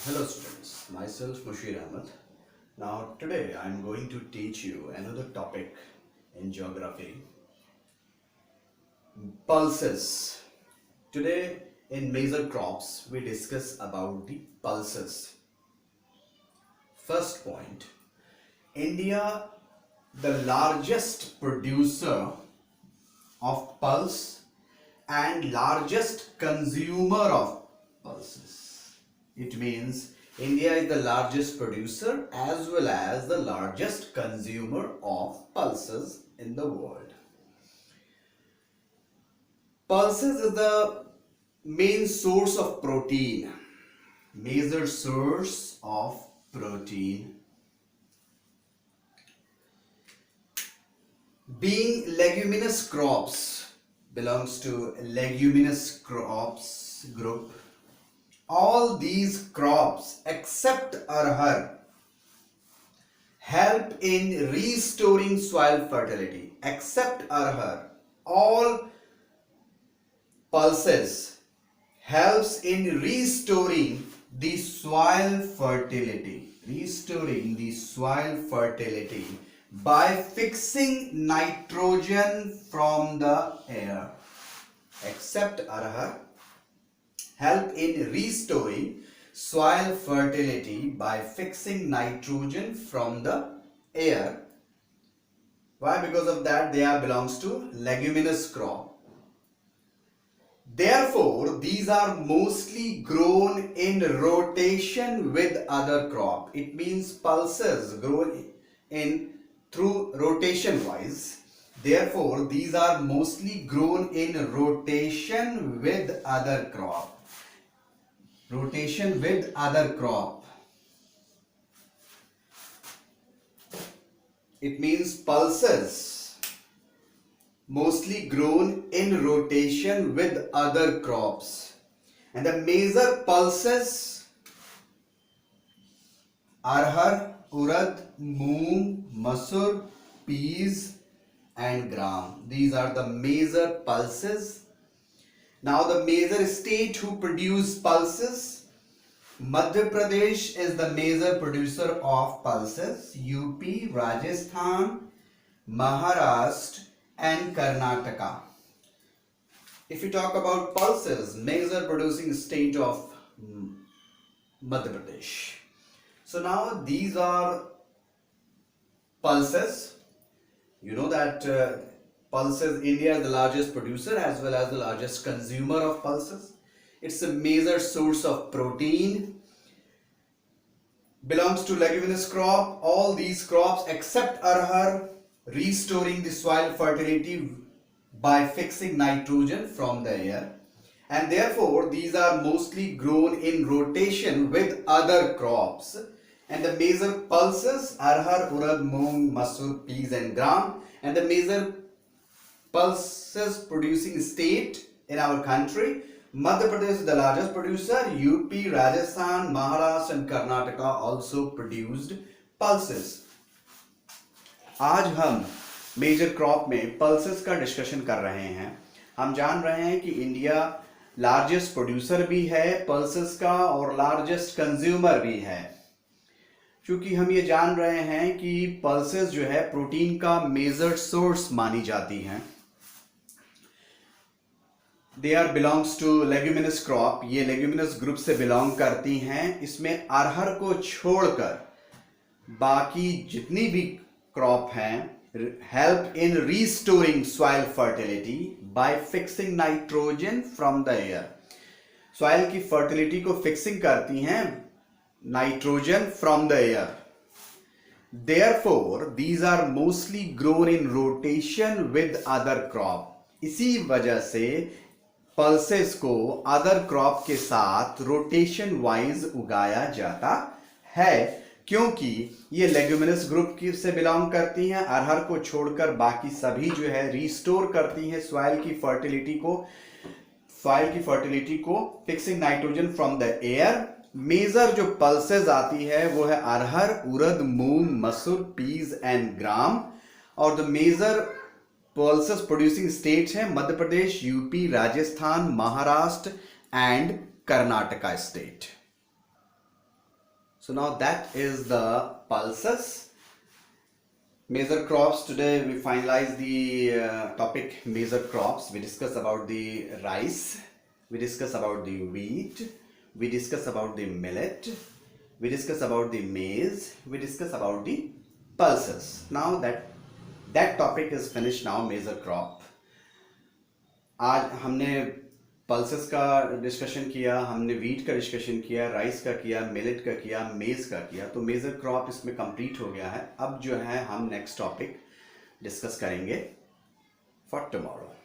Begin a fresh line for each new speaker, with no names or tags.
Hello students, myself Mushir Ahmed. Now today I am going to teach you another topic in geography, pulses. Today in major crops we discuss about the pulses. First point, India, the largest producer of pulse and largest consumer of pulses. It means India is the largest producer as well as the largest consumer of pulses in the world. Pulses is the main source of protein, major source of protein. Being leguminous crops, belongs to leguminous crops group. All these crops except arhar help in restoring soil fertility. Except arhar, all pulses helps in restoring the soil fertility. Restoring the soil fertility by fixing nitrogen from the air. Except arhar help in restoring soil fertility by fixing nitrogen from the air. Why? Because of that they are belongs to leguminous crop. Therefore, these are mostly grown in rotation with other crop. It means pulses grow in through rotation wise. Therefore, these are mostly grown in rotation with other crop. Rotation with other crop. It means pulses mostly grown in rotation with other crops. And the major pulses arhar, urad, moong, masur, peas and gram. These are the major pulses. Now the major state who produce pulses, Madhya Pradesh is the major producer of pulses. UP, Rajasthan, Maharashtra and Karnataka. If you talk about pulses, major producing state of Madhya Pradesh. So now these are pulses. You know that pulses, India is the largest producer as well as the largest consumer of pulses. It's a major source of protein. Belongs to leguminous crop. All these crops except arhar restoring the soil fertility by fixing nitrogen from the air. And therefore these are mostly grown in rotation with other crops. And the major pulses arhar, urad, moong, masur, peas and gram. And the major pulses producing state in our country, Madhya Pradesh is the largest producer. UP, Rajasthan, Maharashtra and Karnataka also produced pulses. आज हम major crop में pulses का discussion कर रहे हैं. हम जान रहे हैं कि इंडिया लार्जेस्ट प्रोड्यूसर भी है पल्सेस का और लार्जेस्ट कंज्यूमर भी है. क्योंकि हम ये जान रहे हैं कि पल्सेस जो है प्रोटीन का मेजर सोर्स मानी जाती हैं. They are belongs to leguminous crop. ये लेग्यूमिनस ग्रुप से बिलोंग करती हैं. इसमें अरहर को छोड़कर बाकी जितनी भी क्रॉप हैं help in restoring soil fertility bye fixing nitrogen from the air. Soil की फर्टिलिटी को फिक्सिंग करती हैं nitrogen from the air. Therefore, these are mostly grown in rotation with other crop. इसी वजह से पल्सेस को अदर क्रॉप के साथ रोटेशन वाइज उगाया जाता है, क्योंकि ये लेग्यूमिनस ग्रुप की से बिलोंग करती हैं. अरहर को छोड़कर बाकी सभी जो है रिस्टोर करती हैं सॉइल की फर्टिलिटी को fixing nitrogen from the air. Major जो पल्सेस आती है वो है अरहर, उड़द, मूंग, मसूर, पीज एंड ग्राम. और the major pulses producing states हैं Madhya Pradesh, UP, Rajasthan, Maharashtra and Karnataka state. So now that is the pulses. Major crops. Today we finalize the topic major crops. We discuss about the rice, we discuss about the wheat, we discuss about the millet, we discuss about the maize, we discuss about the pulses. Now that topic is finished now, major crop. आज हमने pulses का discussion किया, हमने wheat का discussion किया, rice का किया, millet का किया, मेज का किया, तो मेजर क्रॉप इसमें कंप्लीट हो गया है. अब जो है हम नेक्स्ट टॉपिक डिस्कस करेंगे फॉर टुमारो.